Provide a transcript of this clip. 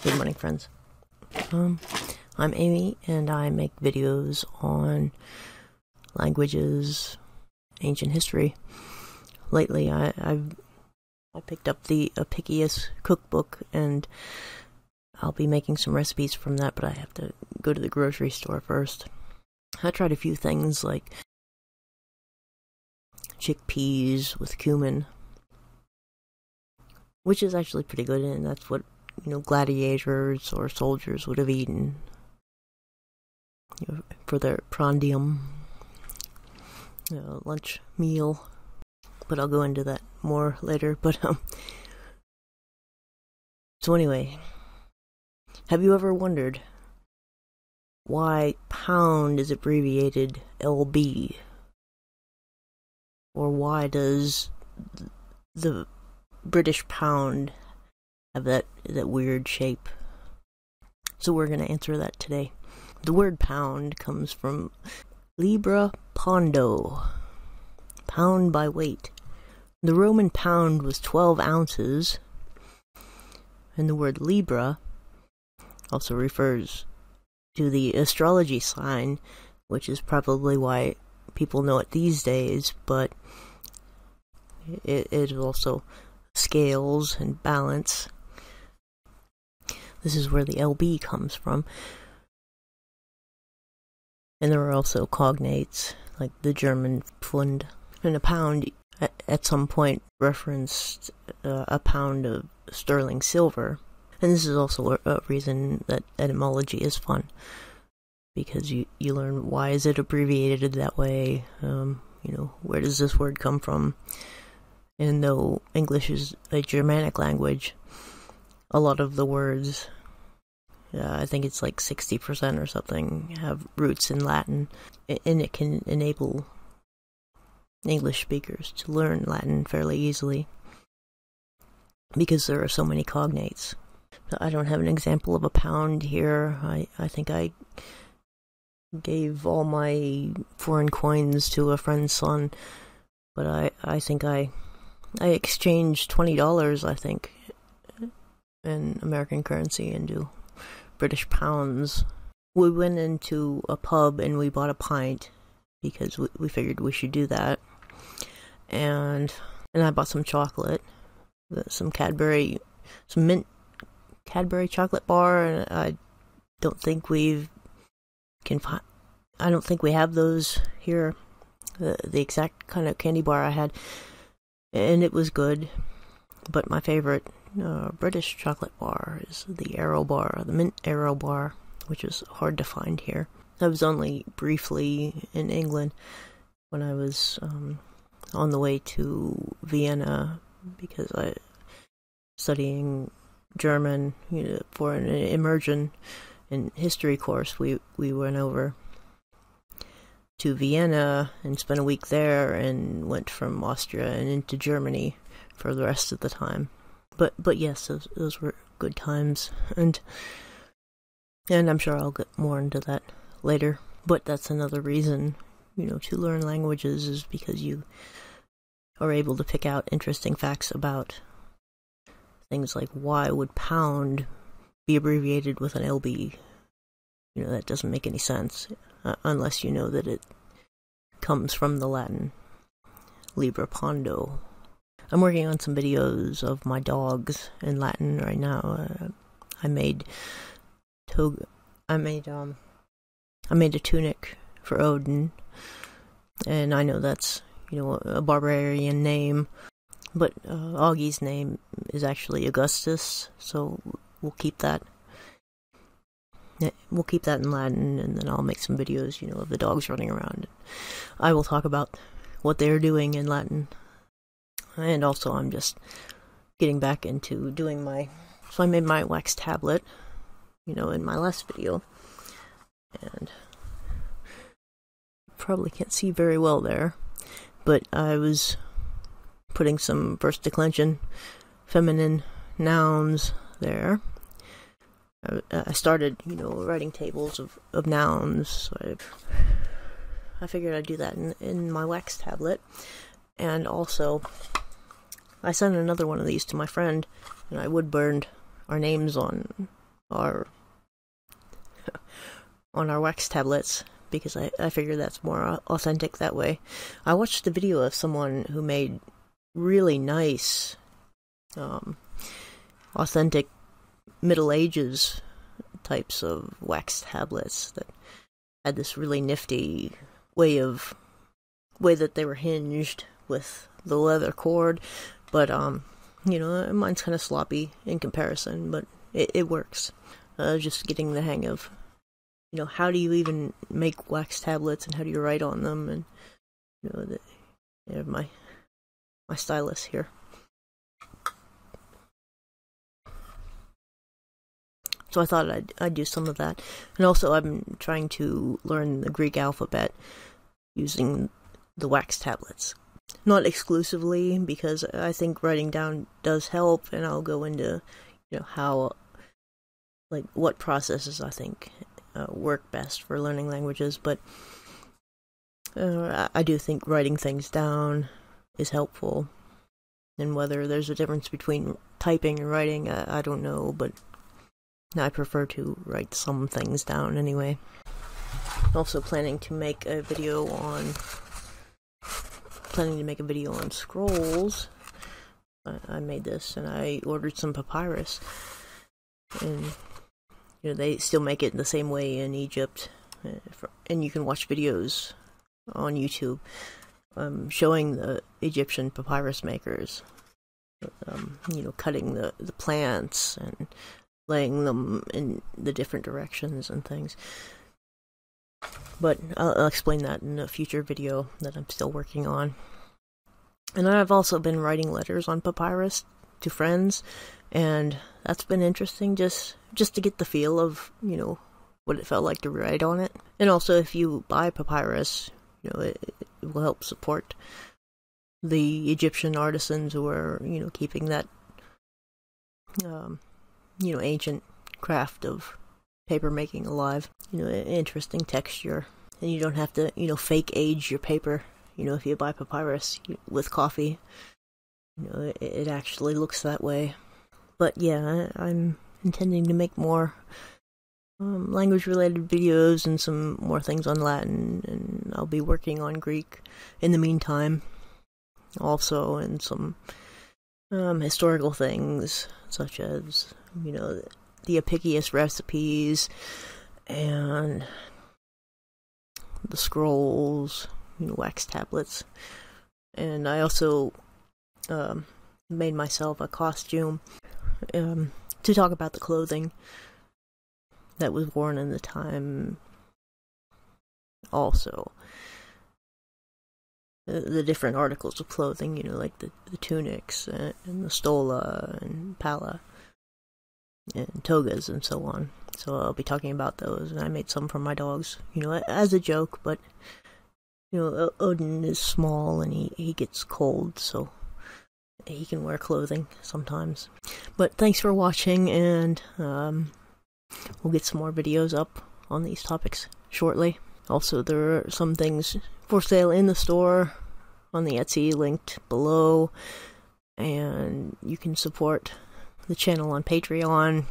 Good morning, friends. I'm Amy, and I make videos on languages, ancient history. Lately, I picked up the Apicius cookbook, and I'll be making some recipes from that, but I have to go to the grocery store first. I tried a few things like chickpeas with cumin, which is actually pretty good, and that's what, gladiators or soldiers would have eaten, for their prandium, lunch meal. But I'll go into that more later. But so anyway, have you ever wondered why pound is abbreviated LB? Or why does the British pound have that weird shape? So we're going to answer that today. The word pound comes from libra pondo, pound by weight. The Roman pound was 12 ounces, and the word libra also refers to the astrology sign, which is probably why people know it these days, but it is also scales and balance. This is where the LB comes from. And there are also cognates, like the German Pfund. And a pound, at some point, referenced a pound of sterling silver. And this is also a reason that etymology is fun, because you learn why is it abbreviated that way, where does this word come from? And though English is a Germanic language, a lot of the words, I think it's like 60% or something, have roots in Latin, and it can enable English speakers to learn Latin fairly easily, because there are so many cognates. I don't have an example of a pound here. I think I gave all my foreign coins to a friend's son, but I think I exchanged $20, I think, in American currency into British pounds. We went into a pub and we bought a pint because we figured we should do that, and I bought some chocolate, some mint Cadbury chocolate bar, and I don't think we have those here. The exact kind of candy bar I had, and it was good, but my favorite British chocolate bar is the Arrow bar, the mint Arrow bar, which is hard to find here. I was only briefly in England when I was on the way to Vienna, because I studying German, for an immersion in history course. We went over to Vienna and spent a week there, and went from Austria and into Germany for the rest of the time. But yes, those were good times, and I'm sure I'll get more into that later. But that's another reason, to learn languages, is because you are able to pick out interesting facts about things like why would pound be abbreviated with an LB? That doesn't make any sense, unless you know that it comes from the Latin libra pondo. I'm working on some videos of my dogs in Latin right now. I made a tunic for Odin, and I know that's a barbarian name, but Augie's name is actually Augustus, so we'll keep that. We'll keep that in Latin, and then I'll make some videos, of the dogs running around. I will talk about what they're doing in Latin. And also, I'm just getting back into doing so I made my wax tablet, in my last video. And probably can't see very well there, but I was putting some first declension feminine nouns there. I started, writing tables of nouns, so I figured I'd do that in my wax tablet. And also, I sent another one of these to my friend, and I wood burned our names on our on our wax tablets, because I figure that's more authentic that way. I watched a video of someone who made really nice, authentic Middle Ages types of wax tablets that had this really nifty way that they were hinged with the leather cord, but mine's kind of sloppy in comparison, but it works. Just getting the hang of, how do you even make wax tablets and how do you write on them, and my stylus here. So I thought I'd do some of that. And also I'm trying to learn the Greek alphabet using the wax tablets. Not exclusively, because I think writing down does help, and I'll go into, how, what processes I think work best for learning languages, but I do think writing things down is helpful. And whether there's a difference between typing and writing, I don't know, but I prefer to write some things down anyway. Also planning to make a video on scrolls. I made this, and I ordered some papyrus, and they still make it the same way in Egypt, and you can watch videos on YouTube showing the Egyptian papyrus makers, cutting the plants and laying them in the different directions and things. But I'll explain that in a future video that I'm still working on. And I've also been writing letters on papyrus to friends, and that's been interesting just to get the feel of, what it felt like to write on it. And also, if you buy papyrus, it will help support the Egyptian artisans who are, keeping that, ancient craft of paper making alive. Interesting texture. And you don't have to, fake age your paper. If you buy papyrus with coffee, it actually looks that way. But yeah, I'm intending to make more language-related videos and some more things on Latin, and I'll be working on Greek in the meantime, also, and some historical things, such as, the Apicius recipes, and the scrolls, wax tablets. And I also made myself a costume to talk about the clothing that was worn in the time. Also, the different articles of clothing, like the tunics and the stola and palla and togas and so on. So I'll be talking about those, and I made some for my dogs, as a joke, but Odin is small and he gets cold, so he can wear clothing sometimes. But thanks for watching, and we'll get some more videos up on these topics shortly. Also, there are some things for sale in the store on the Etsy linked below, and you can support the channel on Patreon